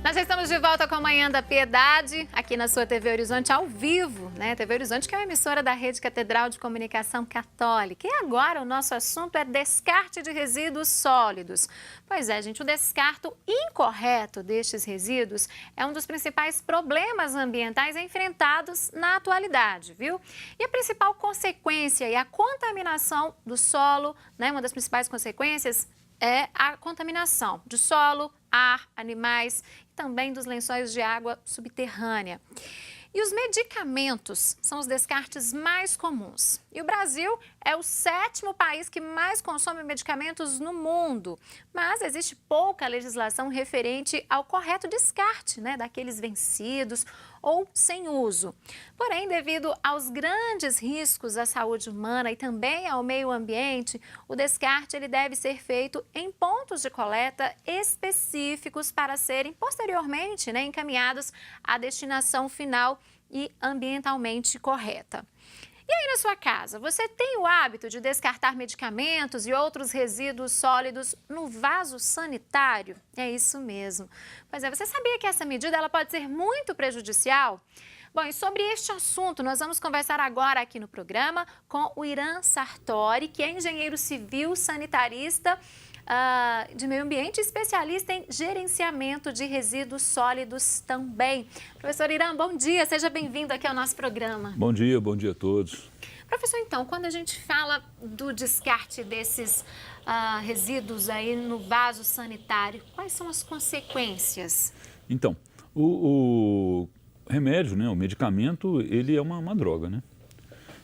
Nós já estamos de volta com a Manhã da Piedade, aqui na sua TV Horizonte ao vivo, né? TV Horizonte, que é uma emissora da Rede Catedral de Comunicação Católica. E agora o nosso assunto é descarte de resíduos sólidos. Pois é, gente, o descarto incorreto destes resíduos é um dos principais problemas ambientais enfrentados na atualidade, viu? E a principal consequência é a contaminação do solo, né? Uma das principais consequências é a contaminação de solo, ar, animais e também dos lençóis de água subterrânea. E os medicamentos são os descartes mais comuns. E o Brasil é o 7º país que mais consome medicamentos no mundo. Mas existe pouca legislação referente ao correto descarte, né, daqueles vencidos ou sem uso. Porém, devido aos grandes riscos à saúde humana e também ao meio ambiente, o descarte ele deve ser feito em pontos de coleta específicos para serem posteriormente, né, encaminhados à destinação final e ambientalmente correta. E aí na sua casa, você tem o hábito de descartar medicamentos e outros resíduos sólidos no vaso sanitário? É isso mesmo. Pois é, você sabia que essa medida ela pode ser muito prejudicial? Bom, e sobre este assunto, nós vamos conversar agora aqui no programa com o Irã Sartori, que é engenheiro civil sanitarista de meio ambiente e especialista em gerenciamento de resíduos sólidos também. Professor Irã, bom dia, seja bem-vindo aqui ao nosso programa. Bom dia a todos. Professor, então, quando a gente fala do descarte desses resíduos aí no vaso sanitário, quais são as consequências? Então, o remédio, né, o medicamento, ele é uma droga, né?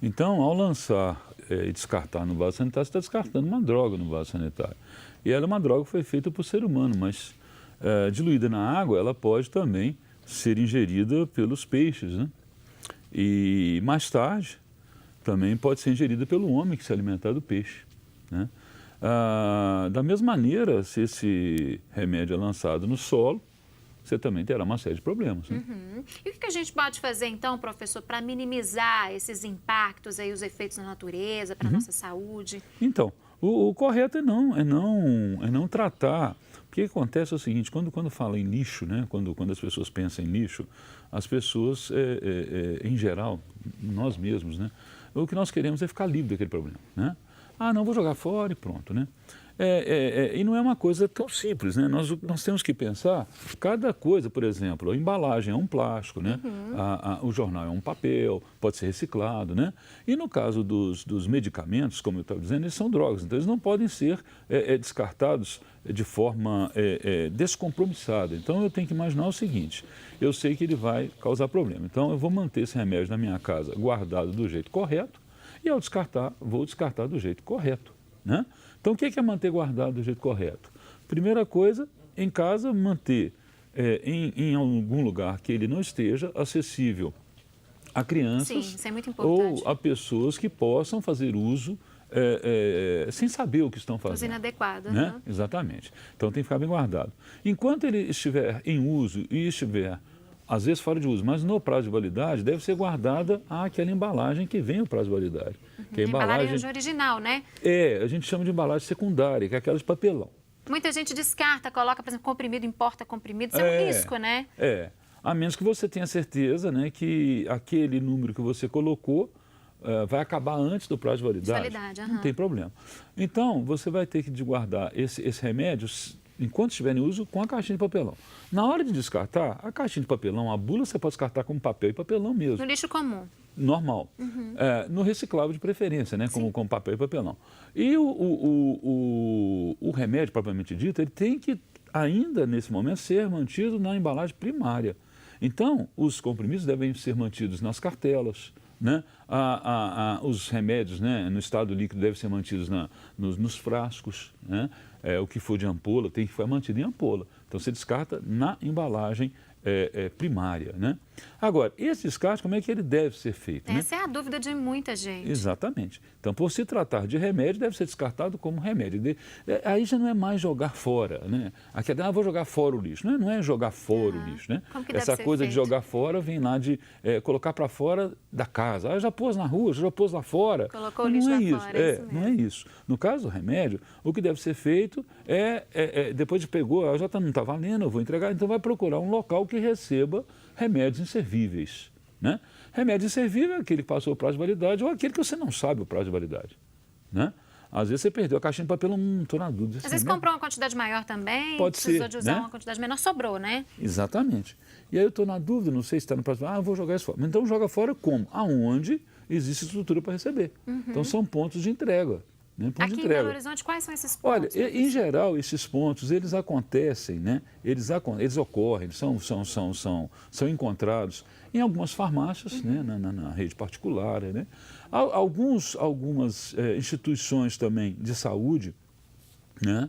Então, ao lançar e descartar no vaso sanitário, você está descartando uma droga no vaso sanitário. E ela é uma droga que foi feita por ser humano, mas diluída na água, ela pode também ser ingerida pelos peixes, né? E mais tarde, também pode ser ingerida pelo homem que se alimentar do peixe, né? Da mesma maneira, se esse remédio é lançado no solo, você também terá uma série de problemas, né? Uhum. E o que a gente pode fazer, então, professor, para minimizar esses impactos, aí, os efeitos na natureza, para a nossa saúde? Então, o correto é não tratar. O que acontece é o seguinte, quando fala em lixo, né, quando as pessoas pensam em lixo, as pessoas, em geral, nós mesmos, né, o que nós queremos é ficar livre daquele problema, né? Ah, não, vou jogar fora e pronto, né? E não é uma coisa tão simples, né? Nós temos que pensar, cada coisa, por exemplo, a embalagem é um plástico, né? O jornal é um papel, pode ser reciclado, né? E no caso dos medicamentos, como eu estava dizendo, eles são drogas, então eles não podem ser descartados de forma descompromissada. Então eu tenho que imaginar o seguinte, eu sei que ele vai causar problema, então eu vou manter esse remédio na minha casa guardado do jeito correto e ao descartar, vou descartar do jeito correto, né? Então, o que é manter guardado do jeito correto? Primeira coisa, em casa, manter em algum lugar que ele não esteja acessível a crianças. Sim, isso é muito importante. Ou a pessoas que possam fazer uso sem saber o que estão fazendo. Uso inadequado. Né? Uhum. Exatamente. Então, tem que ficar bem guardado. Enquanto ele estiver em uso e estiver, às vezes, fora de uso, mas no prazo de validade, deve ser guardada aquela embalagem que vem o prazo de validade. Que é a embalagem original, né? A gente chama de embalagem secundária, que é aquela de papelão. Muita gente descarta, coloca, por exemplo, comprimido, importa comprimido, isso é um risco, né? A menos que você tenha certeza, né, que aquele número que você colocou vai acabar antes do prazo de validade. Não tem problema. Então, você vai ter que guardar esse remédio enquanto estiver em uso, com a caixinha de papelão. Na hora de descartar, a caixinha de papelão, a bula, você pode descartar como papel e papelão mesmo. No lixo comum. Normal. No reciclável de preferência, né? Como papel e papelão. E o remédio, propriamente dito, ele tem que, ainda nesse momento, ser mantido na embalagem primária. Então, os comprimidos devem ser mantidos nas cartelas, né? Os remédios, né, no estado líquido devem ser mantidos nos frascos, né? O que for de ampola tem que ficar mantido em ampola. Então, você descarta na embalagem primária, né? Agora, esse descarte, como é que ele deve ser feito? Né? Essa é a dúvida de muita gente. Exatamente. Então, por se tratar de remédio, deve ser descartado como remédio. Aí já não é mais jogar fora, né? Aqui, vou jogar fora o lixo. Não é jogar fora o lixo, né? Como que Essa deve ser coisa de feito? jogar fora vem lá de colocar para fora da casa. Já pôs na rua, já pôs lá fora. Colocou o Não lixo é lá isso. fora, é isso Não é mesmo. isso. No caso do remédio, o que deve ser feito depois de pegou, já não está valendo, eu vou entregar, então vai procurar um local que receba remédios inservíveis. Né? Remédio inservível é aquele que passou o prazo de validade ou aquele que você não sabe o prazo de validade. Né? Às vezes você perdeu a caixinha de papel, não estou na dúvida. Às vezes comprou uma quantidade maior também, Pode precisou ser, de usar né? uma quantidade menor, sobrou, né? Exatamente. E aí eu estou na dúvida, não sei se está no prazo. Eu vou jogar isso fora. Então joga fora como? Aonde existe estrutura para receber. Então são pontos de entrega. Né? Pontos Aqui de em entrega. Belo Horizonte, quais são esses Olha, pontos? em geral, esses pontos, eles acontecem, né? Eles ocorrem, são encontrados em algumas farmácias, né? na rede particular. Né? Algumas instituições também de saúde, né?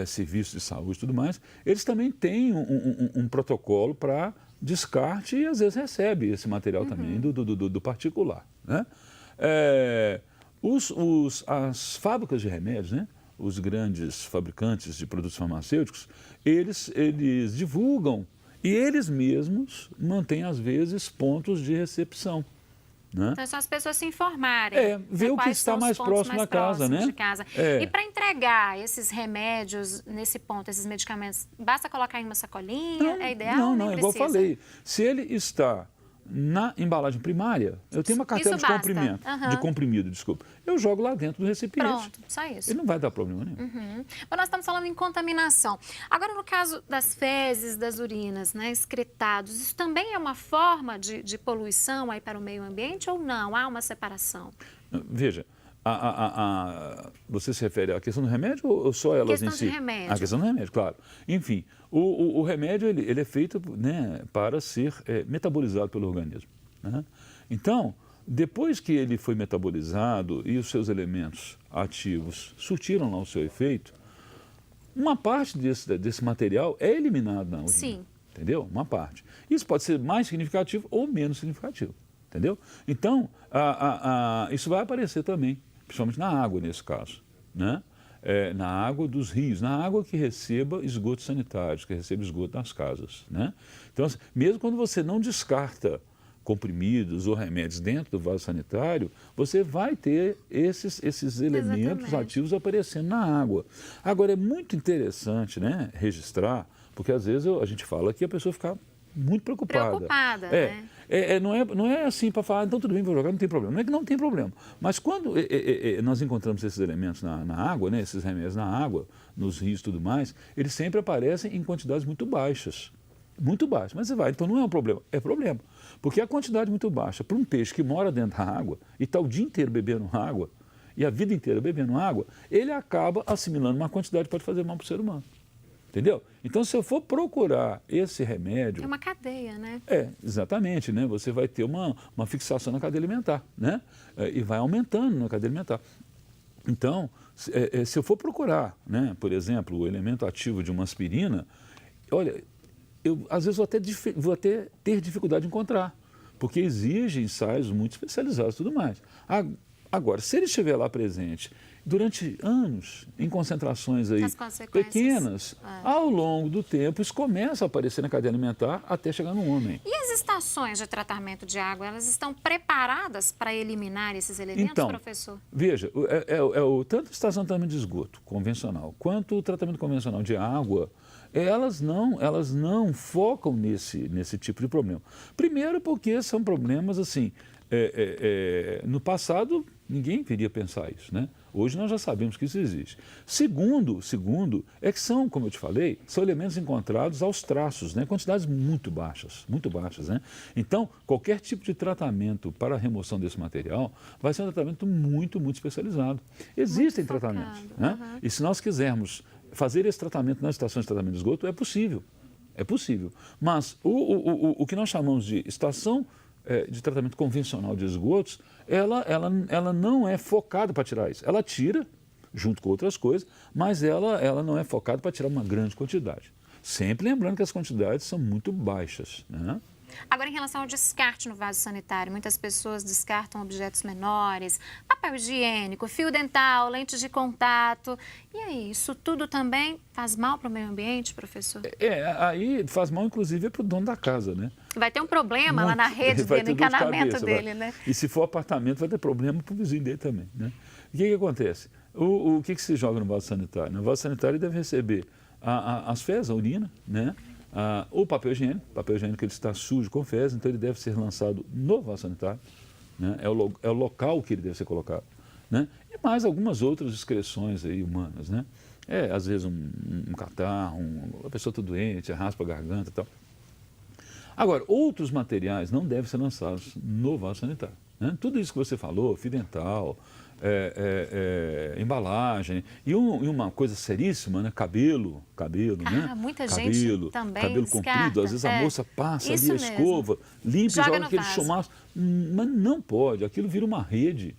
Serviços de saúde e tudo mais, eles também têm um protocolo para descarte e às vezes recebe esse material também do particular. Né? As fábricas de remédios, né? Os grandes fabricantes de produtos farmacêuticos, eles divulgam e eles mesmos mantêm, às vezes, pontos de recepção. Né? Então, é só as pessoas se informarem. Ver o que quais está são os mais pontos próximo mais da casa, próximos né? de casa. E para entregar esses remédios nesse ponto, esses medicamentos, basta colocar em uma sacolinha? É ideal? Não, Nem igual eu precisa? falei. Se ele está na embalagem primária, eu tenho uma cartela Isso de basta. de comprimido, desculpa. Eu jogo lá dentro do recipiente. Pronto, só isso. Ele não vai dar problema nenhum. Mas nós estamos falando em contaminação. Agora, no caso das fezes, das urinas, né, excretados, isso também é uma forma de poluição aí para o meio ambiente ou não? Há uma separação? Veja, você se refere à questão do remédio ou só elas em si? Questão de remédio. A questão do remédio, claro. Enfim, o remédio ele é feito, né, para ser metabolizado pelo organismo. Né? Então, depois que ele foi metabolizado e os seus elementos ativos surtiram lá o seu efeito, uma parte desse material é eliminada na urina. Sim. Entendeu? Uma parte. Isso pode ser mais significativo ou menos significativo. Entendeu? Então, isso vai aparecer também, principalmente na água, nesse caso. Né? Na água dos rios, na água que receba esgotos sanitários, que receba esgoto das casas. Né? Então, mesmo quando você não descarta comprimidos ou remédios dentro do vaso sanitário, você vai ter esses elementos Exatamente. ativos aparecendo na água. Agora, é muito interessante, né, registrar, porque às vezes a gente fala que a pessoa fica muito preocupada. Preocupada, né? Não é assim para falar, então tudo bem, vou jogar, não tem problema. Não é que não tem problema. Mas quando nós encontramos esses elementos na água, né, esses remédios na água, nos rios e tudo mais, eles sempre aparecem em quantidades muito baixas. Muito baixas. Mas você vai, então não é um problema, é problema. Porque a quantidade muito baixa para um peixe que mora dentro da água e está o dia inteiro bebendo água, e a vida inteira bebendo água, ele acaba assimilando uma quantidade que pode fazer mal para o ser humano. Entendeu? Então, se eu for procurar esse remédio... É uma cadeia, né? Exatamente, né? Você vai ter uma fixação na cadeia alimentar, né? E vai aumentando na cadeia alimentar. Então, se eu for procurar, né, por exemplo, o elemento ativo de uma aspirina, olha, eu às vezes vou até ter dificuldade de encontrar, porque exige ensaios muito especializados e tudo mais. Agora, se ele estiver lá presente durante anos, em concentrações aí pequenas, ao longo do tempo, isso começa a aparecer na cadeia alimentar até chegar no homem. E as estações de tratamento de água, elas estão preparadas para eliminar esses elementos, professor? Veja, tanto a estação de tratamento de esgoto convencional, quanto o tratamento convencional de água, elas não focam nesse tipo de problema. Primeiro porque são problemas assim, no passado ninguém viria pensar isso, né? Hoje nós já sabemos que isso existe. Segundo, é que são, como eu te falei, são elementos encontrados aos traços, né? Quantidades muito baixas, né? Então, qualquer tipo de tratamento para a remoção desse material vai ser um tratamento muito, muito especializado. Existem tratamentos, né? E se nós quisermos fazer esse tratamento nas estações de tratamento de esgoto, é possível. É possível. Mas o que nós chamamos de estação de tratamento convencional de esgotos, ela não é focada para tirar isso. Ela tira, junto com outras coisas, mas ela não é focada para tirar uma grande quantidade. Sempre lembrando que as quantidades são muito baixas, né? Agora, em relação ao descarte no vaso sanitário, muitas pessoas descartam objetos menores, papel higiênico, fio dental, lentes de contato. E aí, isso tudo também faz mal para o meio ambiente, professor? Aí faz mal, inclusive, para o dono da casa, né? Vai ter um problema lá na rede vai dele, no ter dor de encanamento cabeça, dele, né? E se for apartamento, vai ter problema para o vizinho dele também, né? E o que acontece? O que se joga no vaso sanitário? No vaso sanitário deve receber as fezes, a urina, né? O papel higiênico ele está sujo com fezes, então ele deve ser lançado no vaso sanitário, né? É o local que ele deve ser colocado, né? E mais algumas outras excreções aí humanas, né? Às vezes um catarro, uma pessoa está doente, raspa a garganta e tal. Agora, outros materiais não devem ser lançados no vaso sanitário, né? Tudo isso que você falou, fio dental, embalagem, e uma coisa seríssima, né? Cabelo, né? Muita gente também cabelo descarta. comprido, às vezes a moça passa Isso ali a mesmo. escova, limpa e joga aquele vaso. chumaço, mas não pode, aquilo vira uma rede,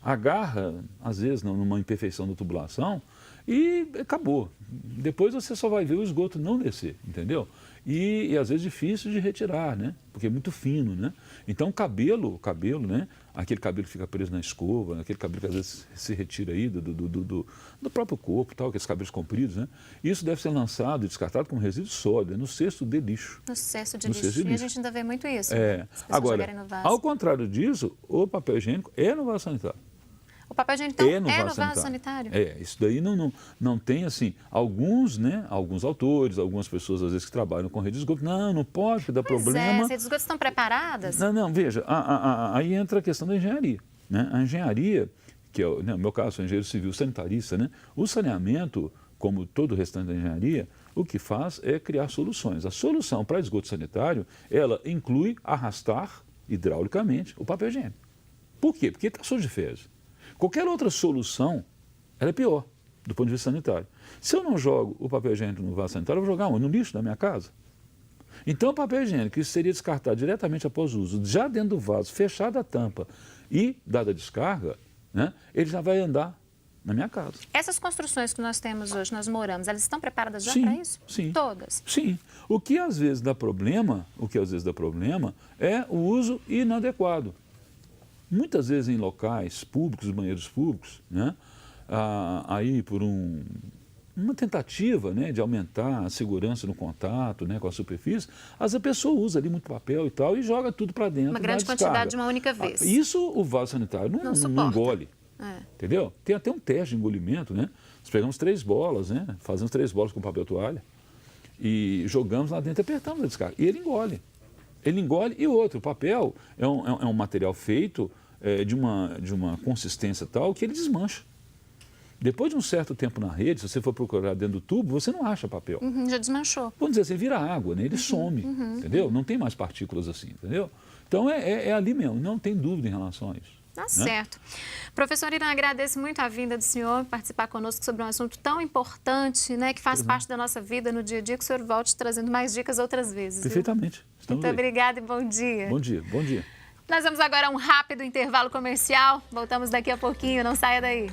agarra, às vezes, numa imperfeição da tubulação e acabou. Depois você só vai ver o esgoto não descer, entendeu? E às vezes difícil de retirar, né? Porque é muito fino, né? Então cabelo, né? Aquele cabelo que fica preso na escova, aquele cabelo que às vezes se retira aí do próprio corpo, tal, aqueles cabelos compridos, né? Isso deve ser lançado e descartado como resíduo sólido, no cesto de lixo. No cesto de lixo. E a gente ainda vê muito isso, né? As pessoas Agora, jogarem no vaso. ao contrário disso, o papel higiênico é no vaso sanitário. O papel higiênico, então, no vaso sanitário? Isso daí não tem, assim, alguns autores, algumas pessoas, às vezes, que trabalham com rede de esgoto, não pode, porque dá problema. As redes de esgoto estão preparadas? Não, veja, aí entra a questão da engenharia, né? A engenharia, que é, no meu caso, sou engenheiro civil sanitarista, né? O saneamento, como todo o restante da engenharia, o que faz é criar soluções. A solução para esgoto sanitário, ela inclui arrastar hidraulicamente o papel higiênico. Por quê? Porque está sujo de fezes. Qualquer outra solução, ela é pior, do ponto de vista sanitário. Se eu não jogo o papel higiênico no vaso sanitário, eu vou jogar onde? No lixo da minha casa. Então, o papel higiênico, isso seria descartado diretamente após o uso, já dentro do vaso, fechada a tampa e dada a descarga, né, ele já vai andar na minha casa. Essas construções que nós temos hoje, nós moramos, elas estão preparadas já para isso? Sim. Todas? Sim. O que às vezes dá problema é o uso inadequado. Muitas vezes em locais públicos, banheiros públicos, né, aí por uma tentativa, né, de aumentar a segurança no contato, né, com a superfície, a pessoa usa ali muito papel e tal e joga tudo para dentro. Uma grande quantidade de uma única vez. Isso o vaso sanitário não engole. Entendeu? Tem até um teste de engolimento, né? Nós pegamos 3 bolas, né? Fazemos 3 bolas com papel toalha e jogamos lá dentro e apertamos a descarga. E ele engole. Ele engole e o papel é um material feito de uma consistência tal que ele desmancha. Depois de um certo tempo na rede, se você for procurar dentro do tubo, você não acha papel. Já desmanchou. Vamos dizer assim, vira água, né? Ele some, entendeu? Não tem mais partículas assim, entendeu? Então é ali mesmo, não tem dúvida em relação a isso. Tá certo. Professor Irã, agradeço muito a vinda do senhor participar conosco sobre um assunto tão importante, né, que faz parte da nossa vida no dia a dia, que o senhor volte trazendo mais dicas outras vezes. Perfeitamente. Muito obrigada e bom dia. Bom dia, bom dia. Nós vamos agora a um rápido intervalo comercial. Voltamos daqui a pouquinho, não saia daí.